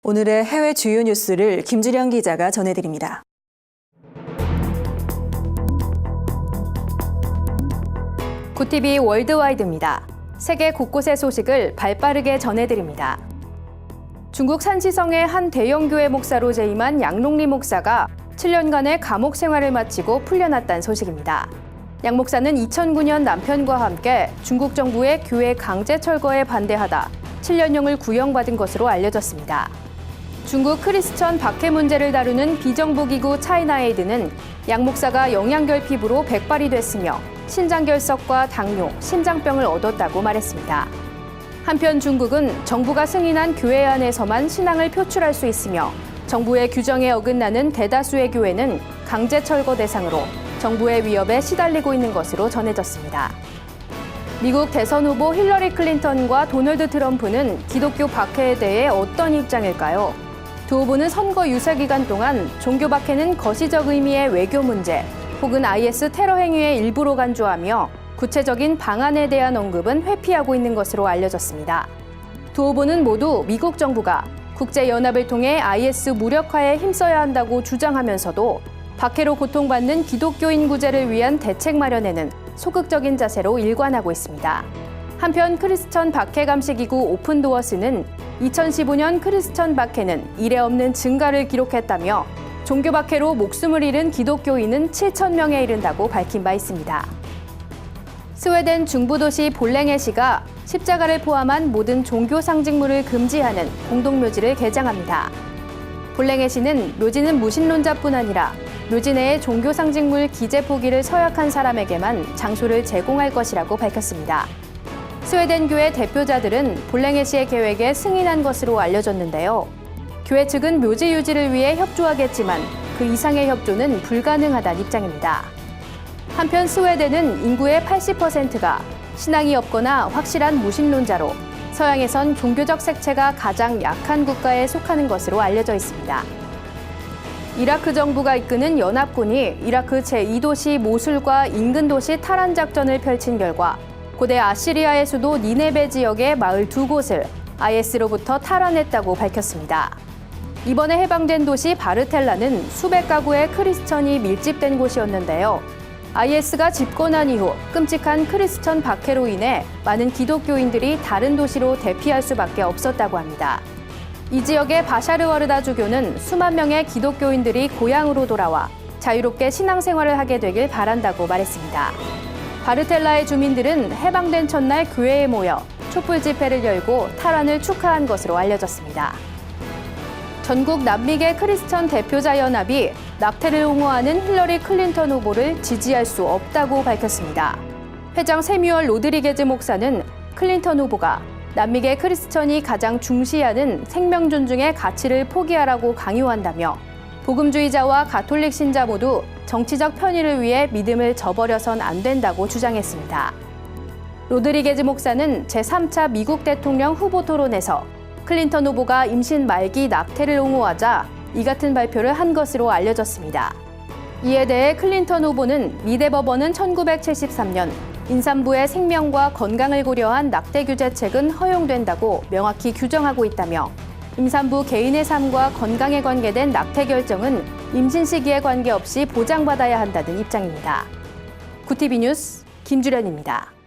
오늘의 해외 주요 뉴스를 김주령 기자가 전해드립니다. 구티비 월드와이드입니다. 세계 곳곳의 소식을 발빠르게 전해드립니다. 중국 산시성의 한 대형교회 목사로 재임한 양롱리 목사가 7년간의 감옥 생활을 마치고 풀려났다는 소식입니다. 양 목사는 2009년 남편과 함께 중국 정부의 교회 강제 철거에 반대하다 7년형을 구형받은 것으로 알려졌습니다. 중국 크리스천 박해 문제를 다루는 비정부기구 차이나에이드는 양 목사가 영양결핍으로 백발이 됐으며 신장결석과 당뇨, 심장병을 얻었다고 말했습니다. 한편 중국은 정부가 승인한 교회 안에서만 신앙을 표출할 수 있으며 정부의 규정에 어긋나는 대다수의 교회는 강제 철거 대상으로 정부의 위협에 시달리고 있는 것으로 전해졌습니다. 미국 대선 후보 힐러리 클린턴과 도널드 트럼프는 기독교 박해에 대해 어떤 입장일까요? 두 후보는 선거 유세 기간 동안 종교 박해는 거시적 의미의 외교 문제 혹은 IS 테러 행위의 일부로 간주하며 구체적인 방안에 대한 언급은 회피하고 있는 것으로 알려졌습니다. 두 후보는 모두 미국 정부가 국제연합을 통해 IS 무력화에 힘써야 한다고 주장하면서도 박해로 고통받는 기독교인 구제를 위한 대책 마련에는 소극적인 자세로 일관하고 있습니다. 한편 크리스천 박해 감시기구 오픈도어스는 2015년 크리스천 박해는 이례 없는 증가를 기록했다며 종교 박해로 목숨을 잃은 기독교인은 7,000명에 이른다고 밝힌 바 있습니다. 스웨덴 중부도시 볼랭에시가 십자가를 포함한 모든 종교 상징물을 금지하는 공동묘지를 개장합니다. 볼랭에시는 묘지는 무신론자뿐 아니라 묘지 내의 종교 상징물 기재 포기를 서약한 사람에게만 장소를 제공할 것이라고 밝혔습니다. 스웨덴 교회 대표자들은 볼랭에시의 계획에 승인한 것으로 알려졌는데요. 교회 측은 묘지 유지를 위해 협조하겠지만 그 이상의 협조는 불가능하다는 입장입니다. 한편 스웨덴은 인구의 80%가 신앙이 없거나 확실한 무신론자로 서양에선 종교적 색채가 가장 약한 국가에 속하는 것으로 알려져 있습니다. 이라크 정부가 이끄는 연합군이 이라크 제2도시 모술과 인근 도시 타란 작전을 펼친 결과 고대 아시리아의 수도 니네베 지역의 마을 2곳을 IS로부터 탈환했다고 밝혔습니다. 이번에 해방된 도시 바르텔라는 수백 가구의 크리스천이 밀집된 곳이었는데요. IS가 집권한 이후 끔찍한 크리스천 박해로 인해 많은 기독교인들이 다른 도시로 대피할 수밖에 없었다고 합니다. 이 지역의 바샤르와르다 주교는 수만 명의 기독교인들이 고향으로 돌아와 자유롭게 신앙생활을 하게 되길 바란다고 말했습니다. 바르텔라의 주민들은 해방된 첫날 교회에 모여 촛불 집회를 열고 탈환을 축하한 것으로 알려졌습니다. 전국 남미계 크리스천 대표자 연합이 낙태를 옹호하는 힐러리 클린턴 후보를 지지할 수 없다고 밝혔습니다. 회장 세뮤얼 로드리게즈 목사는 클린턴 후보가 남미계 크리스천이 가장 중시하는 생명 존중의 가치를 포기하라고 강요한다며 복음주의자와 가톨릭 신자 모두 정치적 편의를 위해 믿음을 저버려선 안 된다고 주장했습니다. 로드리게즈 목사는 제3차 미국 대통령 후보 토론에서 클린턴 후보가 임신 말기 낙태를 옹호하자 이 같은 발표를 한 것으로 알려졌습니다. 이에 대해 클린턴 후보는 미대 법원은 1973년 임산부의 생명과 건강을 고려한 낙태 규제책은 허용된다고 명확히 규정하고 있다며 임산부 개인의 삶과 건강에 관계된 낙태 결정은 임신 시기에 관계없이 보장받아야 한다는 입장입니다. 구티비 뉴스 김주련입니다.